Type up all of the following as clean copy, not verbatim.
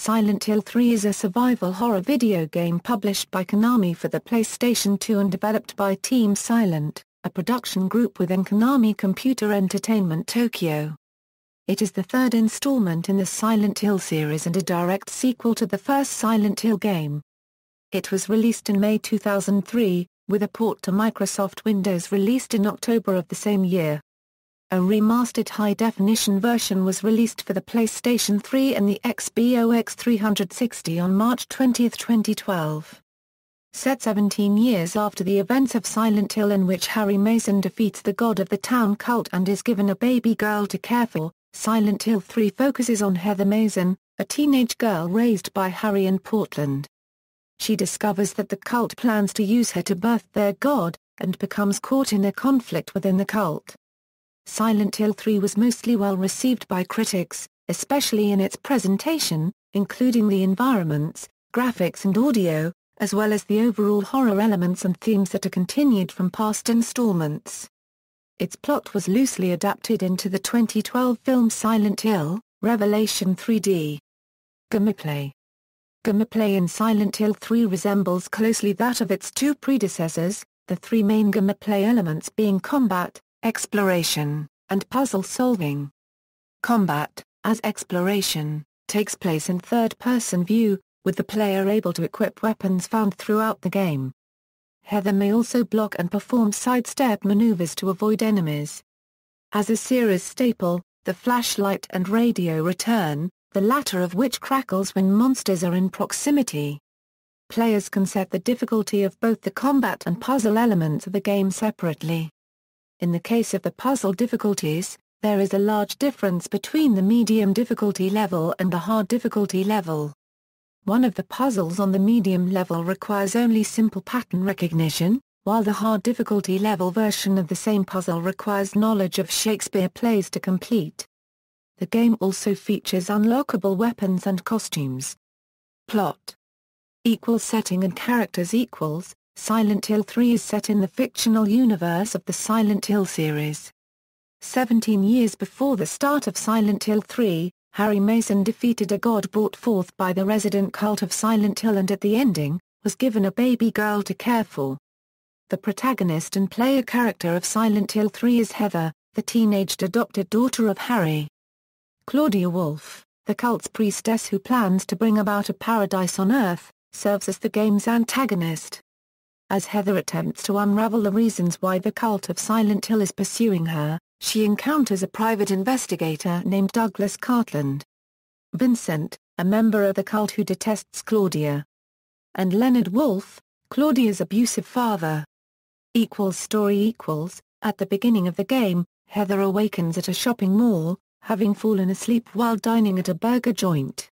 Silent Hill 3 is a survival horror video game published by Konami for the PlayStation 2 and developed by Team Silent, a production group within Konami Computer Entertainment Tokyo. It is the third installment in the Silent Hill series and a direct sequel to the first Silent Hill game. It was released in May 2003, with a port to Microsoft Windows released in October of the same year. A remastered high-definition version was released for the PlayStation 3 and the Xbox 360 on March 20, 2012. Set 17 years after the events of Silent Hill, in which Harry Mason defeats the god of the town cult and is given a baby girl to care for, Silent Hill 3 focuses on Heather Mason, a teenage girl raised by Harry in Portland. She discovers that the cult plans to use her to birth their god, and becomes caught in a conflict within the cult. Silent Hill 3 was mostly well received by critics, especially in its presentation, including the environments, graphics and audio, as well as the overall horror elements and themes that are continued from past installments. Its plot was loosely adapted into the 2012 film Silent Hill: Revelation 3D. Gameplay. Gameplay in Silent Hill 3 resembles closely that of its two predecessors, the three main gameplay elements being combat, exploration, and puzzle solving. Combat, as exploration, takes place in third-person view, with the player able to equip weapons found throughout the game. Heather may also block and perform sidestep maneuvers to avoid enemies. As a series staple, the flashlight and radio return, the latter of which crackles when monsters are in proximity. Players can set the difficulty of both the combat and puzzle elements of the game separately. In the case of the puzzle difficulties, there is a large difference between the medium difficulty level and the hard difficulty level. One of the puzzles on the medium level requires only simple pattern recognition, while the hard difficulty level version of the same puzzle requires knowledge of Shakespeare plays to complete. The game also features unlockable weapons and costumes. Plot. Setting and characters. Silent Hill 3 is set in the fictional universe of the Silent Hill series. 17 years before the start of Silent Hill 3, Harry Mason defeated a god brought forth by the resident cult of Silent Hill and at the ending, was given a baby girl to care for. The protagonist and player character of Silent Hill 3 is Heather, the teenaged adopted daughter of Harry. Claudia Wolf, the cult's priestess who plans to bring about a paradise on Earth, serves as the game's antagonist. As Heather attempts to unravel the reasons why the cult of Silent Hill is pursuing her, she encounters a private investigator named Douglas Cartland. Vincent, a member of the cult who detests Claudia. And Leonard Wolf, Claudia's abusive father. Story. At the beginning of the game, Heather awakens at a shopping mall, having fallen asleep while dining at a burger joint.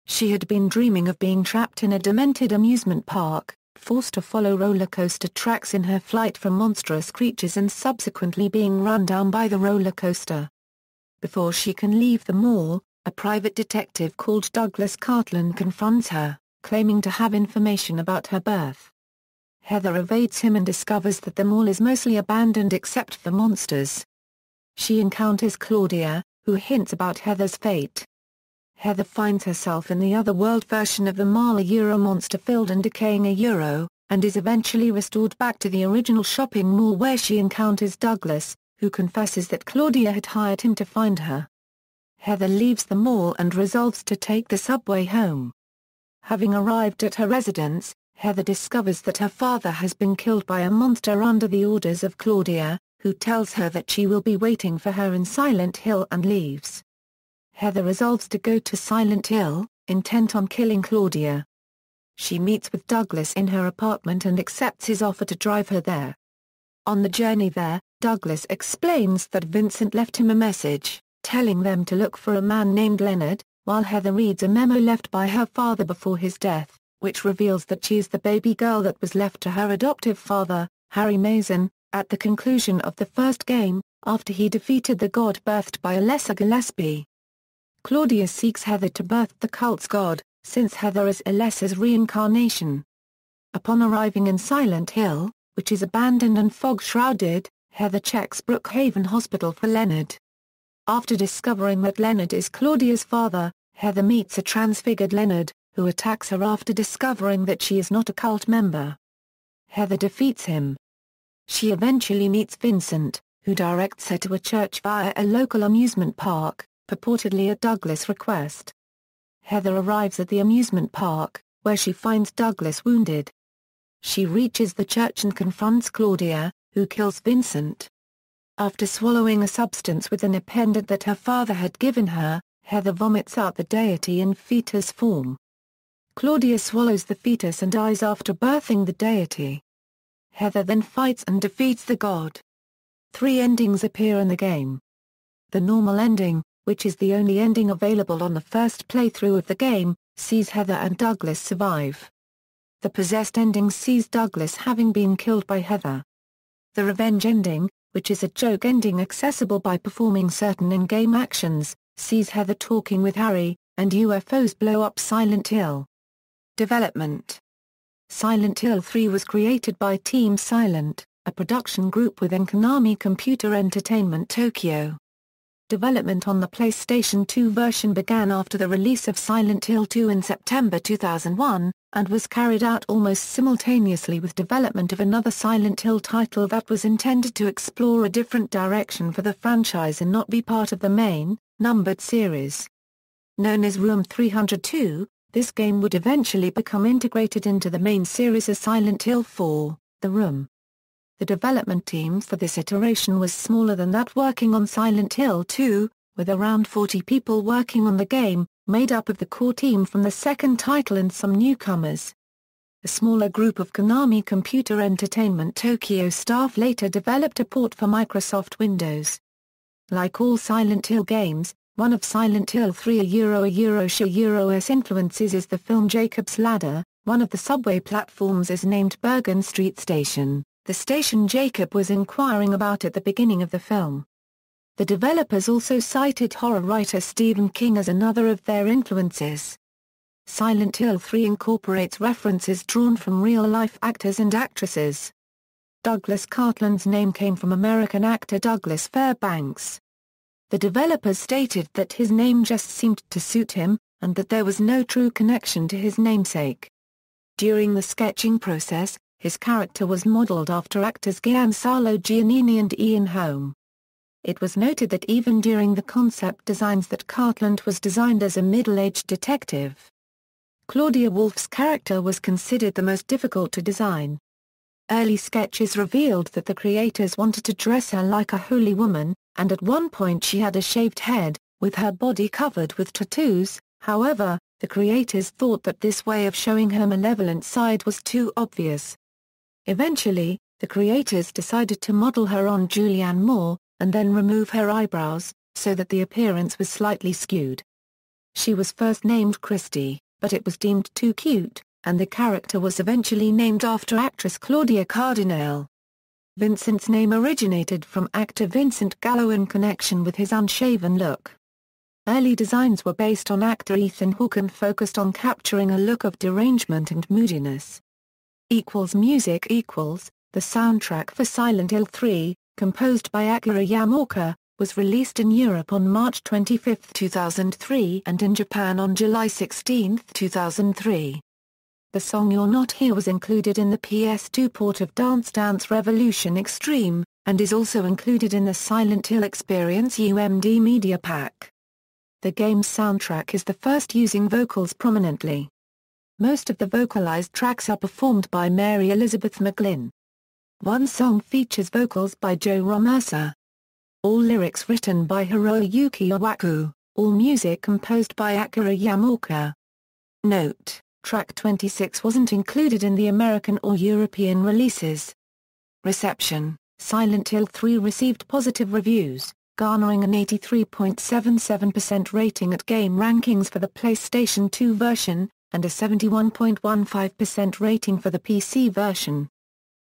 She had been dreaming of being trapped in a demented amusement park, forced to follow roller coaster tracks in her flight from monstrous creatures and subsequently being run down by the roller coaster. Before she can leave the mall, a private detective called Douglas Cartland confronts her, claiming to have information about her birth. Heather evades him and discovers that the mall is mostly abandoned except for monsters. She encounters Claudia, who hints about Heather's fate. Heather finds herself in the otherworld version of the mall, a monster-filled and decaying and is eventually restored back to the original shopping mall where she encounters Douglas, who confesses that Claudia had hired him to find her. Heather leaves the mall and resolves to take the subway home. Having arrived at her residence, Heather discovers that her father has been killed by a monster under the orders of Claudia, who tells her that she will be waiting for her in Silent Hill and leaves. Heather resolves to go to Silent Hill, intent on killing Claudia. She meets with Douglas in her apartment and accepts his offer to drive her there. On the journey there, Douglas explains that Vincent left him a message, telling them to look for a man named Leonard, while Heather reads a memo left by her father before his death, which reveals that she is the baby girl that was left to her adoptive father, Harry Mason, at the conclusion of the first game, after he defeated the god birthed by Alessa Gillespie. Claudia seeks Heather to birth the cult's god, since Heather is Alessa's reincarnation. Upon arriving in Silent Hill, which is abandoned and fog-shrouded, Heather checks Brookhaven Hospital for Leonard. After discovering that Leonard is Claudia's father, Heather meets a transfigured Leonard, who attacks her after discovering that she is not a cult member. Heather defeats him. She eventually meets Vincent, who directs her to a church via a local amusement park, purportedly at Douglas' request. Heather arrives at the amusement park, where she finds Douglas wounded. She reaches the church and confronts Claudia, who kills Vincent. After swallowing a substance within a pendant that her father had given her, Heather vomits out the deity in fetus form. Claudia swallows the fetus and dies after birthing the deity. Heather then fights and defeats the god. 3 endings appear in the game. The normal ending, which is the only ending available on the first playthrough of the game, sees Heather and Douglas survive. The possessed ending sees Douglas having been killed by Heather. The revenge ending, which is a joke ending accessible by performing certain in-game actions, sees Heather talking with Harry, and UFOs blow up Silent Hill. Development. Silent Hill 3 was created by Team Silent, a production group within Konami Computer Entertainment Tokyo. Development on the PlayStation 2 version began after the release of Silent Hill 2 in September 2001, and was carried out almost simultaneously with development of another Silent Hill title that was intended to explore a different direction for the franchise and not be part of the main, numbered series. Known as Room 302, this game would eventually become integrated into the main series as Silent Hill 4, The Room. The development team for this iteration was smaller than that working on Silent Hill 2, with around 40 people working on the game, made up of the core team from the second title and some newcomers. A smaller group of Konami Computer Entertainment Tokyo staff later developed a port for Microsoft Windows. Like all Silent Hill games, one of Silent Hill 3 Euro's influences is the film Jacob's Ladder. One of the subway platforms is named Bergen Street Station, the station Jacob was inquiring about at the beginning of the film. The developers also cited horror writer Stephen King as another of their influences. Silent Hill 3 incorporates references drawn from real-life actors and actresses. Douglas Cartland's name came from American actor Douglas Fairbanks. The developers stated that his name just seemed to suit him, and that there was no true connection to his namesake. During the sketching process, his character was modeled after actors Giancarlo Giannini and Ian Holm. It was noted that even during the concept designs that Cartland was designed as a middle-aged detective. Claudia Wolf's character was considered the most difficult to design. Early sketches revealed that the creators wanted to dress her like a holy woman, and at one point she had a shaved head, with her body covered with tattoos. However, the creators thought that this way of showing her malevolent side was too obvious. Eventually, the creators decided to model her on Julianne Moore, and then remove her eyebrows, so that the appearance was slightly skewed. She was first named Christy, but it was deemed too cute, and the character was eventually named after actress Claudia Cardinale. Vincent's name originated from actor Vincent Gallo in connection with his unshaven look. Early designs were based on actor Ethan Hawke and focused on capturing a look of derangement and moodiness. Music The soundtrack for Silent Hill 3, composed by Akira Yamaoka, was released in Europe on March 25, 2003 and in Japan on July 16, 2003. The song You're Not Here was included in the PS2 port of Dance Dance Revolution Extreme, and is also included in the Silent Hill Experience UMD Media Pack. The game's soundtrack is the first using vocals prominently. Most of the vocalized tracks are performed by Mary Elizabeth McGlynn. One song features vocals by Joe Romersa. All lyrics written by Hiroyuki Iwaku, all music composed by Akira Yamaoka. Note: track 26 wasn't included in the American or European releases. Reception: Silent Hill 3 received positive reviews, garnering an 83.77% rating at Game Rankings for the PlayStation 2 version, and a 71.15% rating for the PC version.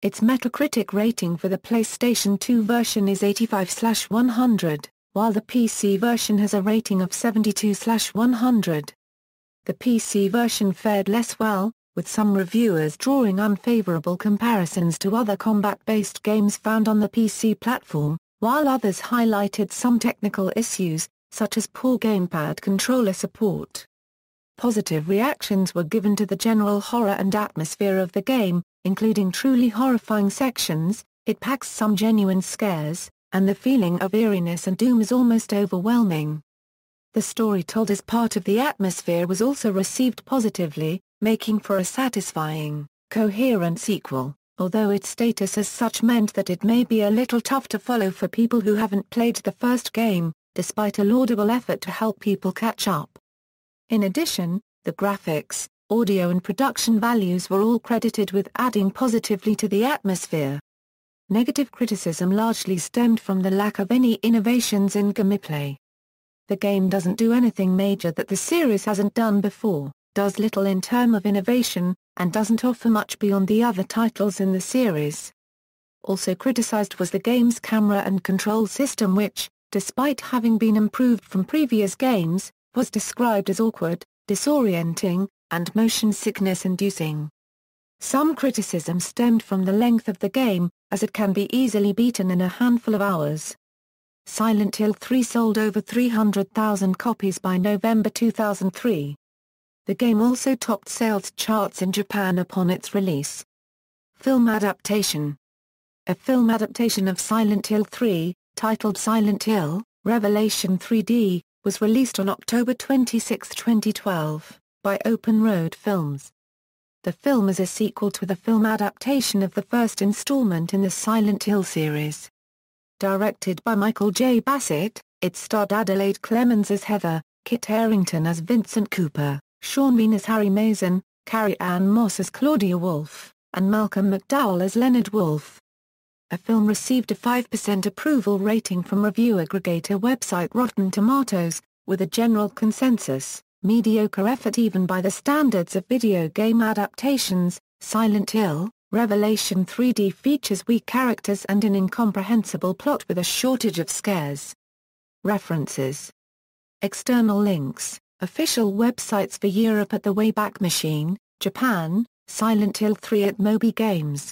Its Metacritic rating for the PlayStation 2 version is 85/100, while the PC version has a rating of 72/100. The PC version fared less well, with some reviewers drawing unfavorable comparisons to other combat-based games found on the PC platform, while others highlighted some technical issues, such as poor gamepad controller support. Positive reactions were given to the general horror and atmosphere of the game, including truly horrifying sections. It packs some genuine scares, and the feeling of eeriness and doom is almost overwhelming. The story told as part of the atmosphere was also received positively, making for a satisfying, coherent sequel, although its status as such meant that it may be a little tough to follow for people who haven't played the first game, despite a laudable effort to help people catch up. In addition, the graphics, audio and production values were all credited with adding positively to the atmosphere. Negative criticism largely stemmed from the lack of any innovations in gameplay. The game doesn't do anything major that the series hasn't done before, does little in terms of innovation, and doesn't offer much beyond the other titles in the series. Also criticized was the game's camera and control system which, despite having been improved from previous games, was described as awkward, disorienting, and motion sickness inducing. Some criticism stemmed from the length of the game, as it can be easily beaten in a handful of hours. Silent Hill 3 sold over 300,000 copies by November 2003. The game also topped sales charts in Japan upon its release. Film adaptation. A film adaptation of Silent Hill 3, titled Silent Hill: Revelation 3D, was released on October 26, 2012, by Open Road Films. The film is a sequel to the film adaptation of the first installment in the Silent Hill series. Directed by Michael J. Bassett, it starred Adelaide Clemens as Heather, Kit Harington as Vincent Cooper, Sean Bean as Harry Mason, Carrie-Anne Moss as Claudia Wolfe, and Malcolm McDowell as Leonard Wolfe. The film received a 5% approval rating from review aggregator website Rotten Tomatoes, with a general consensus, mediocre effort even by the standards of video game adaptations. Silent Hill: Revelation 3D features weak characters and an incomprehensible plot with a shortage of scares. References. External links: official websites for Europe at the Wayback Machine, Japan, Silent Hill 3 at Moby Games.